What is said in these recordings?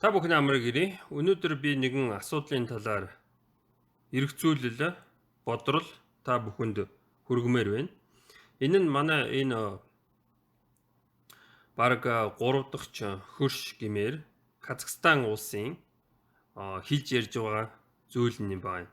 Та бүхэн амраг ирээ. Өнөөдөр би нэгэн асуудлын талаар эргцүүлэл, бодрол та бүхэнд хүргэмээр байна. Энэ нь манай баг 3 дахь хөрш гэмээр Казахстан улсын хэлж ярьж байгаа зүйл юм байна.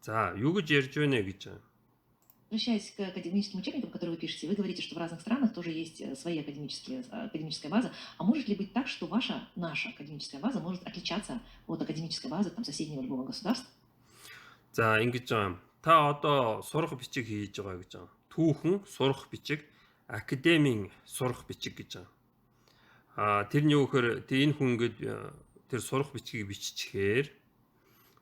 За, юу гэж ярьж байна гэж. Возвращаясь к академическим учебникам, которые вы пишете, вы говорите, что в разных странах тоже есть свои академическая база. А может ли быть так, что наша академическая база может отличаться от академической базы соседнего любого государства? За, ингэж та одоо сурах бичиг хийж байгаа гэж. Түүхэн сурах бичиг, академийн сурах бичиг гэж. Тэр нь юу гэхээр энэ хүн ингээд тэр сурах бичгийг биччихээр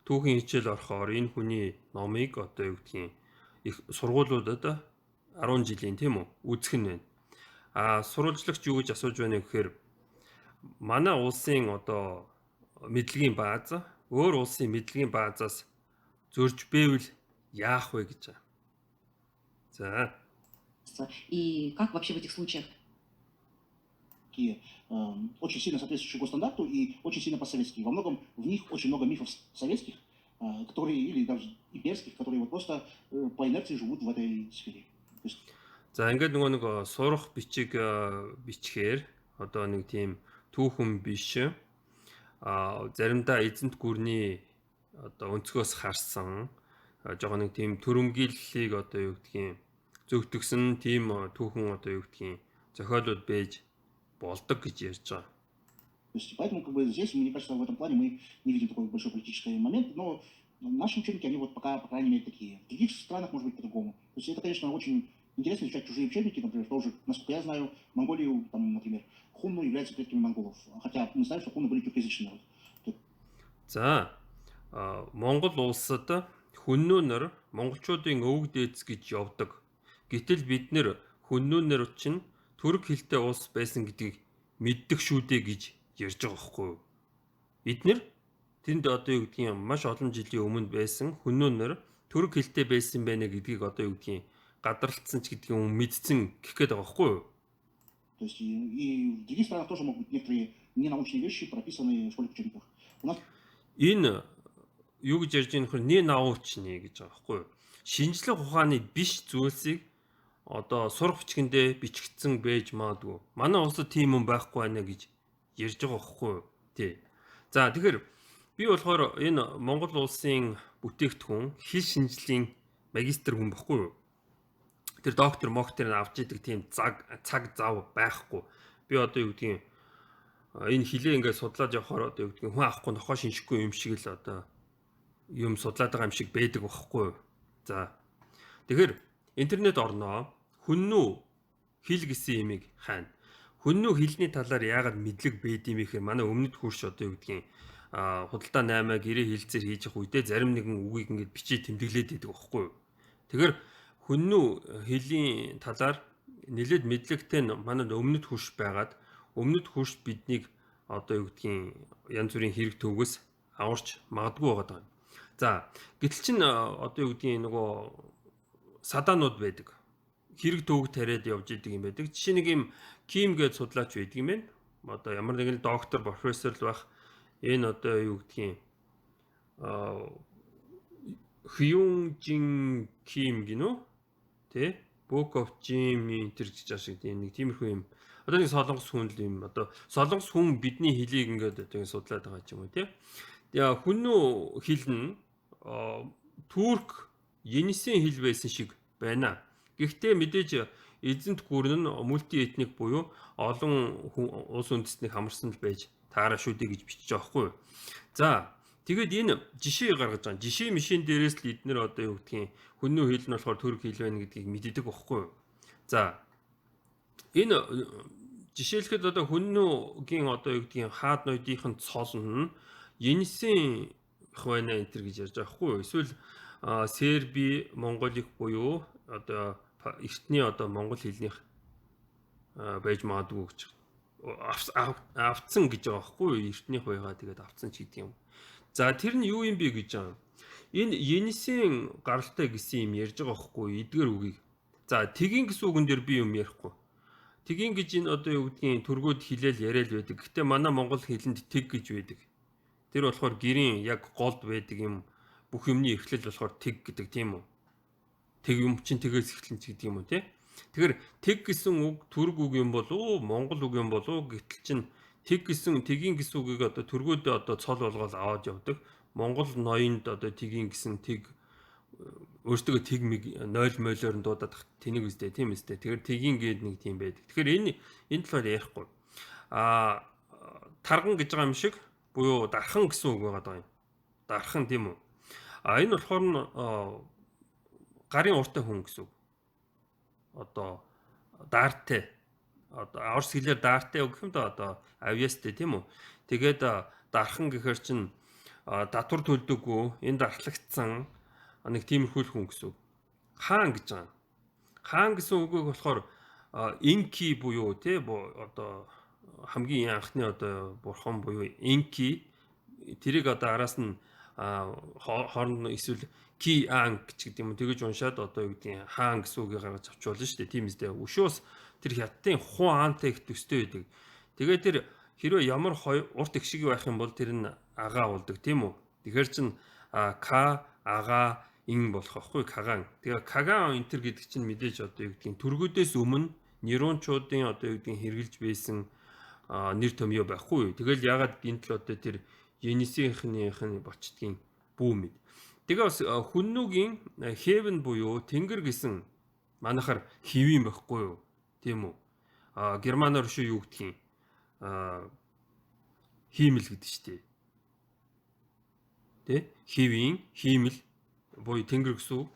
түүхэн хичээл орохоор энэ хүний номыг одоо юу гэдгийг их сургуулиудад 10 жилийн тийм үү үзэх нь байна. Сурвалжлагч юу гэж асууж байна гэхээр манай улсын одоо мэдлэгийн бааз өөр улсын мэдлэгийн баазаас зөрж бэвэл яах вэ гэж. За. И как вообще в этих случаях? Очень сильно соответствующие госстандарту и очень сильно постсоветские. Во многом в них очень много мифов советских, которые, или даже имперских, которые вот просто по инерции живут в этой сфере. За ингээд нөгөө сурах бичиг бичгээр одоо нэг тийм түүхэн биш заримдаа эзэнт гүрний одоо өнцгөөс харсан жоохон нэг тийм төрөмгийллийг одоо юу гэдгийг зөвтгсөн тийм түүхэн одоо юу гэдгийг зохиолууд байж болдог гэж ярьж байгаа. То есть, поэтому здесь, мне кажется, в этом плане мы не видим такой большой политический момент, но наши учебники, они вот пока, по крайней мере, такие. В других странах может быть по-другому. То есть это, конечно, очень интересно изучать чужие учебники, например, тоже, насколько я знаю, Монголию, там, например, хунну являются предками монголов, хотя мы знаем, что хунны были тюркоязычный народ. За, Монгол улсад хүннүүнэр монголчуудын өвөг дээдс гэж явдаг. Гэтэл бид нэр хүннүүнэр чинь түрк хэлтэй улс байсан гэдгийг мэддэг шүү дээ гэж ярьж байгаа байхгүй юу? Эднэр тэнд одоо юу гэдгийг маш олон жилийн өмнө байсан хүннүүнэр түрк хэлтэй байсан байна гэдгийг одоо юу гэдгийг гадралтсан ч гэдгийг мэдсэн гэх гээд байгаа байхгүй юу? То есть и в других странах тоже могут быть некоторые ненаучные вещи, прописанные в школьных учебниках. У нас Энэ юу гэж ярьж байгаа нөхөр нэ научны гэж байгаа байхгүй юу? Шинжлэх ухааны биш зүйлсийг одоо сурах бичгэндээ бичигдсэн байж магадгүй. Манай улсад тийм юм байхгүй байна гэж ярьж байгаа байхгүй юу? Тий. За тэгэхээр би болохоор энэ Монгол улсын бүтээгдэхүүн хэл шинжлэлийн магистр хүн байхгүй юу? Тэр доктор мохтер авч идэг тийм цаг зав байхгүй. Би одоо юу гэдгийг энэ хилээ ингээд судлаад явахаар одоо юу гэдгийг хүн авахгүй нохоо шинжихгүй юм шиг л одоо юм судлаад байгаа юм шиг байдаг байхгүй юу? За. Тэгэхээр интернет орноо хүннүү хэл гэсэн имийг хайна. Хүннүү хэлний талаар яагаад мэдлэг байд юм гэхээр манай өмнөд хурш одоо юу гэдгийг худалдаа 8 гэрээ хэлцээр хийж явах үедээ зарим нэгэн үгийг ингээд бичиж тэмдэглээд байдаг байхгүй юу? Тэгэхээр хүннүү хэлийн талаар нэлээд мэдлэгтэй манай өмнөд хурш байгаад өмнөд хурш биднийг одоо юу гэдгийг янз бүрийн хэрэг төвгөөс аварч магадгүй байгаа. За, гэтэл чин одоо юу гэдгийг нөгөө садаанууд байдаг. Хэрэг төвөг тариад явж идэг юм байдаг. Жишээ нэг юм Ким гэж судлаач байдаг юм байна. Одоо ямар нэгэн доктор, профессор л байх. Энэ одоо юу гэдгийг Хьюнжин Ким гинөө тэ Book of Jim Inter гэж ашиг нэг тиймэрхүү юм. Одоо нэг солонгос хүн л юм. Одоо солонгос хүн бидний хэлийг ингээд одоо судлаад байгаа ч юм уу тэ. Тэгээ хүннүү хэл нь турк Енисийн хэл байсан шиг байна. Гэхдээ мэдээж эзэнт гүрэн нь мульти этник буюу олон улс үндэстнийг хамарсан л байж таараа шүү дээ гэж бичиж байгаа хгүй юу. За, тэгээд энэ жишээ гаргаж байгаа. Жишээ машин дээрээс л эднэр одоо юу гэдгийг хүннүү хэл нь болохоор турк хэл байна гэдгийг мэддэг байхгүй юу. За, энэ жишээлхэд одоо хүннүүгийн одоо юу гэдгийг хаад ноёдынхын цол нь Енисийн байна энэ төр гэж ярьж байгаа хгүй юу. Эсвэл Серби, Монголик буюу одоо эртний одоо монгол хэлнийх байж магадгүй гэж авцсан гэж байгаа байхгүй юу? Эртнийх байгаа тэгээд авцсан ч гэдэг юм. За тэр нь юу юм бэ гэж байгаа. Энэ Енисийн гаралтай гэсэн юм ярьж байгаа байхгүй юу? Эдгээр үгийг. За тгийн гэсэн үгэн дээр би юм ярихгүй. Тгийн гэж энэ одоо юу гэдгийг төргөд хилээл яриад байдаг. Гэхдээ манай монгол хэлэнд тэг гэж байдаг. Тэр болохоор гэрийн яг голд байдаг юм. Бүх юмны эхлэл болохоор тэг гэдэг тийм үү? Тэг юм чинь тэгээс эхэлнэ ч гэдэг юм уу тий? Тэгэхээр тэг гэсэн үг түрг үг юм болов уу? Монгол үг юм болов уу? Гэтэл чинь тэг гэсэн тэгийн гэсэн үгийг одоо төргөөдөө одоо цол болгоод аваад явдаг. Монгол ноёнд одоо тэгийн гэсэн тэг өөртөө тэг мэг 0 молоор нь дуудаад тэнийг үстэй тийм үстэй. Тэгэхээр тэгийн гээд нэг тийм байдаг. Тэгэхээр энэ талаар ярихгүй. Тарган гэж байгаа юм шиг буюу дархан гэсэн үг байгаа юм. Дархан тийм үү? Энэ болохоор нь гарын уртай хүн гэсэн үг. Одоо даартай. Одоо орс хэлээр даартай үг юм да одоо авьяастай тийм үү? Тэгээд дархан гэхэр чинь датвар төлдөггүй энэ дархлагдсан нэг тиймэрхүү хүн гэсэн үг. Хаан гэж байгаа. Хаан гэсэн үгийг болохоор инки буюу тий одоо хамгийн анхны одоо бурхан буюу инки тэрийг одоо араас нь хооронд эсвэл ки ан гэж гэдэг юм. Тэгэж уншаад одоо юу гэдгийг хаан гэсэн үгийг гаргаж авч болно шүү дээ. Тийм үстэй. Өшөөс тэр хятадын хуантай их төстэй байдаг. Тэгээ тэр хэрвээ ямар урт их шиг байх юм бол тэр нь агаа болдог тийм үү. Тэгэхээр чин к агаа ин болох аахгүй каган. Тэгээ каган энтер гэдэг чинь мэдээж одоо юу гэдгийг төргөөдөөс өмнө нейрончуудын одоо юу гэдгийг хэрглэж байсан нэр томьёо байхгүй. Тэгэл ягаад гинтл одоо тэр Енисийнхнийхэн бочдгийн бүү мэд. Тэгээ бас хүннүүгийн heaven буюу тэнгэр гэсэн манайхаар хэвэн байхгүй юу? Тийм үү? Германоор шүү юу гэдгийг хиймэл гэдэг штеп. Тэ? Хэвэн, хиймэл буюу тэнгэр гэсэн үг.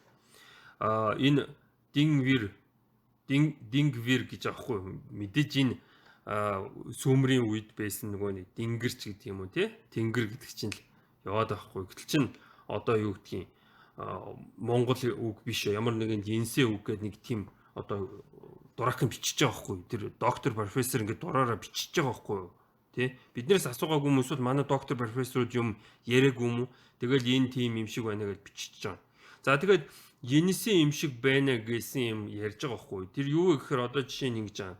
Энэ дингвир гэж аахгүй мэдээж энэ сүмрийн үед байсан нөгөө нэг дингэрч гэдэг юм уу тий? Тэнгэр гэдэг чинь л яваад байхгүй. Гэтэл чинь одоо юу гэдгийг монгол үг биш ямар нэгэн жинсээ үг гэдэг нэг тийм одоо дураахан бичиж байгаа байхгүй. Тэр доктор профессор ингээд дураараа бичиж байгаа байхгүй юу? Тэ? Биднээс асуугаагүй хүмүүс бол манай доктор профессорууд юм яриаггүй юм уу? Тэгэл энэ тийм юм шиг байна гэж бичиж байгаа. За тэгээд Енисийн юм шиг байна гэсэн юм ярьж байгаа байхгүй. Тэр юу гэхээр одоо жишээ нь ингэж байгаа.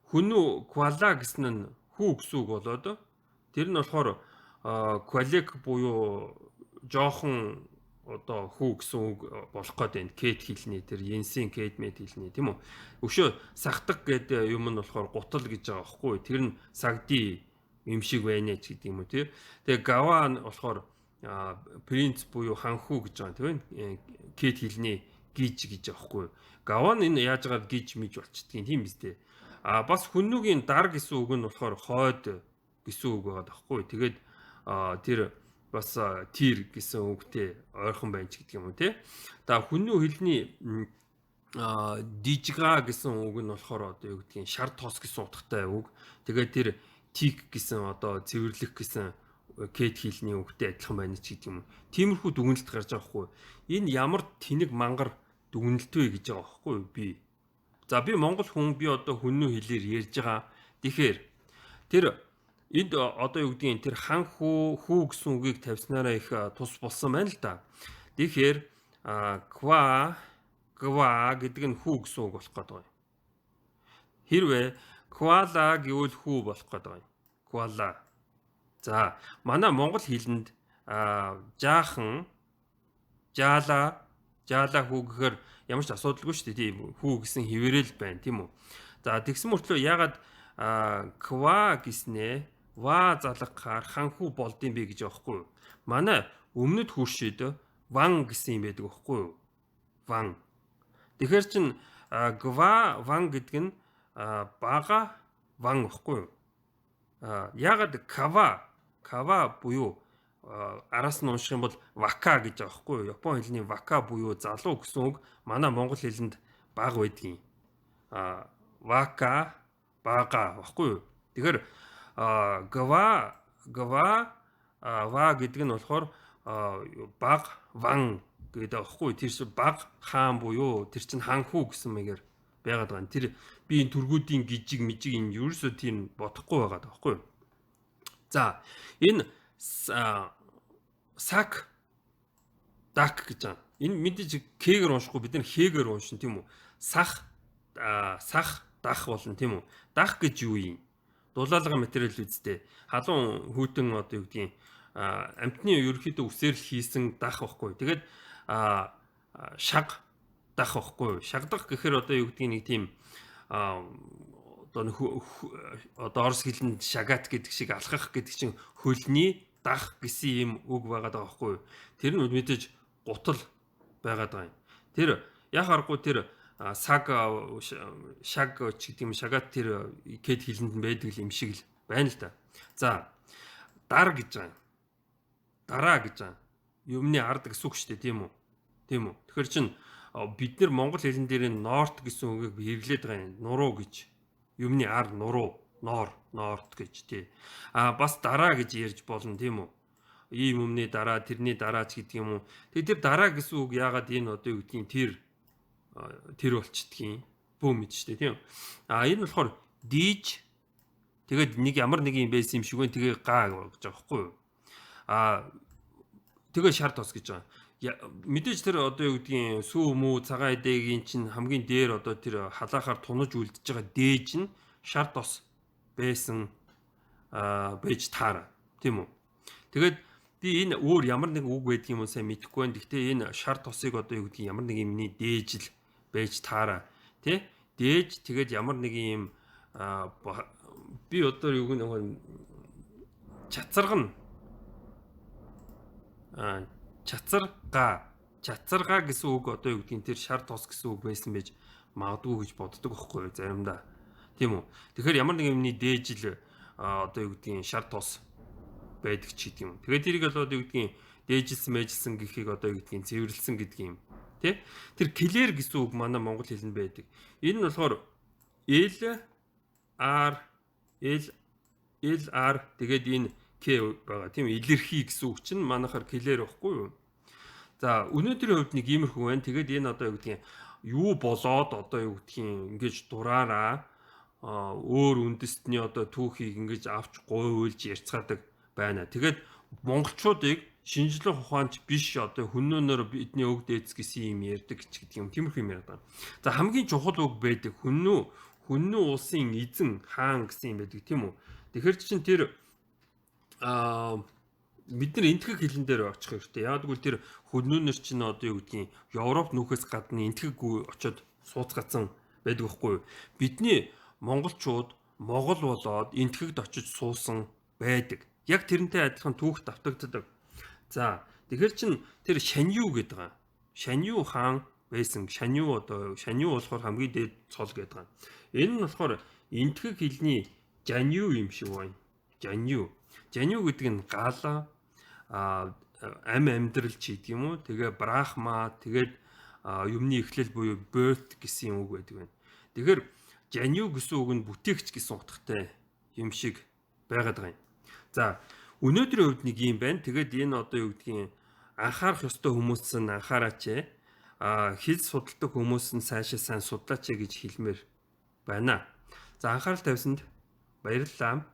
Хүнүү квала гэсэн нь хүү гэсэн үг болоод тэр нь болохоор квалек буюу жоохон одоо хүү гэсэн үг болох гээд байна. Кэт хэлний тэр Енисийн кэдмэд хэлний тийм үү? Өшөө сахдаг гэдэг юм нь болохоор гутал гэж байгаа байхгүй. Тэр нь сагди юм шиг байна ч гэдэг юм уу тий. Тэгээ гава нь болохоор принц буюу ханхүү гэж байгаа тийм ээ. Кэт хэлний гиж гэж байгаа байхгүй. Гава нь энэ яаж байгаа гиж миж болчдгийг тийм биз дээ. Бас хүннүүгийн дар гэсэн үг нь болохоор хойд гэсэн үг байгаа байхгүй. Тэгээд тэр бас тир гэсэн үгтэй ойрхон байна ч гэдэг юм уу тий. За хүннүү хэлний дижга гэсэн үг нь болохоор одоо юу гэдгийг шар тоос гэсэн утгатай үг. Тэгээд тэр тик гэсэн одоо цэвэрлэх гэсэн кэт хэлний үгтэй адилхан байна ч гэдэг юм. Тиймэрхүү дүгнэлт гарч байгаа хгүй. Энэ ямар тэнэг мангар дүгнэлт вэ гэж байгаа хгүй би. За би монгол хүн би одоо хүннүү хэлээр ярьж байгаа. Тэгэхээр тэр энд одоо юу гэдгийг тэр хан хүү гэсэн үгийг тавьснараа их тус болсон байна л да. Тэгэхээр ква гэдэг нь хүү гэсэн үг болох гэдэг юм. Хэрвээ квала гэвэл хүү болох гэдэг юм. Квала. За манай монгол хэлэнд жаахан жаала хүү гэхээр ямар ч асуудалгүй шүү дээ тийм хүү гэсэн хэвээрэл байна тийм үү. За тэгсэн мөртлөө ягаад ква гэснээ ва залгахаар ханхүү болдсон бэ гэж аахгүй юу. Манай өмнөд хуршид ван гэсэн юм байдаг аахгүй юу. Ван. Тэгэхээр чин гва ван гэдэг нь бага ван аахгүй юу. Ягаад кава буюу араас нь унших юм бол вака гэж байгаа хгүй юу. Япон хэлний вака буюу залуу гэсэн үг манай монгол хэлэнд баг байдгийн. Вака бага баггүй юу. Тэгэхээр гва ва гэдэг нь болохоор баг ван гэдэг баггүй. Тэр чинь баг хаан буюу тэр чинь ханхүү гэсэн мэгээр байгаад байгаа. Тэр би энэ төргүүдийн гижиг мижиг энэ ерөөсөө тийм бодохгүй байгаад баггүй юу. За энэ сак дак гэж байна. Энэ мэдээж кэгэр уншихгүй бид нар хэгэр уншин тийм үү. Сах дах болно тийм үү? Дах гэж юу юм? Дулаалгын материал үсттэй. Халуун хүйтэн одоо юу гэдгийг амтны ерөөхдөө үсээр л хийсэн дах байхгүй. Тэгээд шаг дах байхгүй. Шагдах гэхээр одоо юу гэдгийг нэг тийм одоо орос хэлэнд шагат гэдэг шиг алхах гэдэг чинь хөлний дах гэсэн юм үг байгаад байгаа байхгүй. Тэр нь мэдээж гутал байгаад байгаа юм. Тэр яг аргагүй тэр саг шаг ч гэдэг юм шагат тэр ихэд хэлэнд нь байдаг юм шиг л байна л да. За дар гэж байгаа. Дараа гэж байгаа. Юмны ард гэсэн үг шүү дээ, тийм үү? Тийм үү? Тэгэхээр чин бид нар монгол хэлэн дээр норт гэсэн үгийг хэрэглээд байгаа юм. Нуруу гэж. Юмны ар нуруу, норт гэж тий. Бас дараа гэж ярьж болно, тийм үү? Ийм өмнө дараа, тэрний дараа ч гэдэг юм уу. Тэгээд тэр дараа гэсэн үг яагаад энэ одоо юу гэдгийг тэр болчдгийг бөө мэд штэ тийм. Энэ болохоор диж тэгээд нэг ямар нэг юм байсан юм шиг байна. Тэгээ га гэж байгаа байхгүй юу? Тэгээ шар тос гэж байгаа. Мэдээж тэр одоо юу гэдгийг сүү мүү цагаан эдэгийн чинь хамгийн дээр одоо тэр халаахаар тунаж үлдэж байгаа дээж нь шар тос байсан байж таараа тийм үү. Тэгээд би энэ өөр ямар нэг үг байдг юм уу сайн мэдэхгүй байна. Гэхдээ энэ шар тосыг одоо юу гэдгийг ямар нэг юмний дээж л байж таараа тий. Дээж тэгээд ямар нэг юм би одоо юу нэг чацарга чацарга гэсэн үг одоо юу гэдгийг тэр шар тос гэсэн үг байсан байж магадгүй гэж боддог байхгүй заримдаа. Тийм үү. Тэгэхээр ямар нэг юмний дээж л одоо юу гэдгийг шар тос байдаг ч гэдэг юм. Тэгээд тэрийг л одоо юу гэдгийг дээжилсэн мэйжилсэн гэхийг одоо юу гэдгийг цэвэрлсэн гэдэг юм. Тэ? Тэр клэр гэсэн үг манай монгол хэлэнд байдаг. Энэ нь болохоор LR тэгээд энэ К байгаа. Тийм илэрхий гэсэн үг чинь манайхаар клэр байхгүй юу? За өнөөдрийн хувьд нэг иймэрхүү байна. Тэгээд энэ одоо юу гэдгийг юу болоод одоо юу гэдгийг ингэж дураараа өөр үндэстний одоо түүхийг ингэж авч гуйлж ярьцгаадаг байна. Тэгээд монголчуудыг шинжлэх ухаанч биш одоо хүннөөнөр бидний өг дээдс гэсэн юм ярьдаг ч гэдэг юм. Тиймэрхүү юм яриад байна. За хамгийн чухал үг байдаг хүннүү улсын эзэн хаан гэсэн юм байдаг тийм үү? Тэгэхээр чинь тэр бид нар энтхэг хэлэн дээр очих хэрэгтэй. Яг гэвэл тэр хүннөөнөр чинь одоо юу гэдгийг Европ нүхээс гадна энтхэг очиод сууцгаасан байдаг байхгүй юу? Бидний монголчууд Монгол болоод энтхэгд очиж суусан байдаг. Яг тэрнтэй адилхан түүх давтагддаг. За тэгэхээр чин тэр Шанью гэдэг байгаа. Шанью хаан байсан. Шанью болохоор хамгийн дээд цол гэдэг байгаа. Энэ нь болохоор энтхэг хэлний Жанью юм шиг байна. Жанью гэдэг нь гал амьдрал ч гэдэг юм уу. Тэгээ брахма тэгээд юмны эхлэл буюу birth гэсэн үг байдаг байна. Тэгэхээр Жанью гэсэн үг нь бүтээгч гэсэн утгатай юм шиг байгаад байгаа юм. За өнөөдрийн хувьд нэг юм байна. Тэгээд энэ одоо юу гэдгийг анхаарах ёстой хүмүүс нь анхаараач. Хэл судалдаг хүмүүс нь цаашаа сайн судлаач гэж хэлмээр байна. За анхаарал тавьсанд баярлалаа.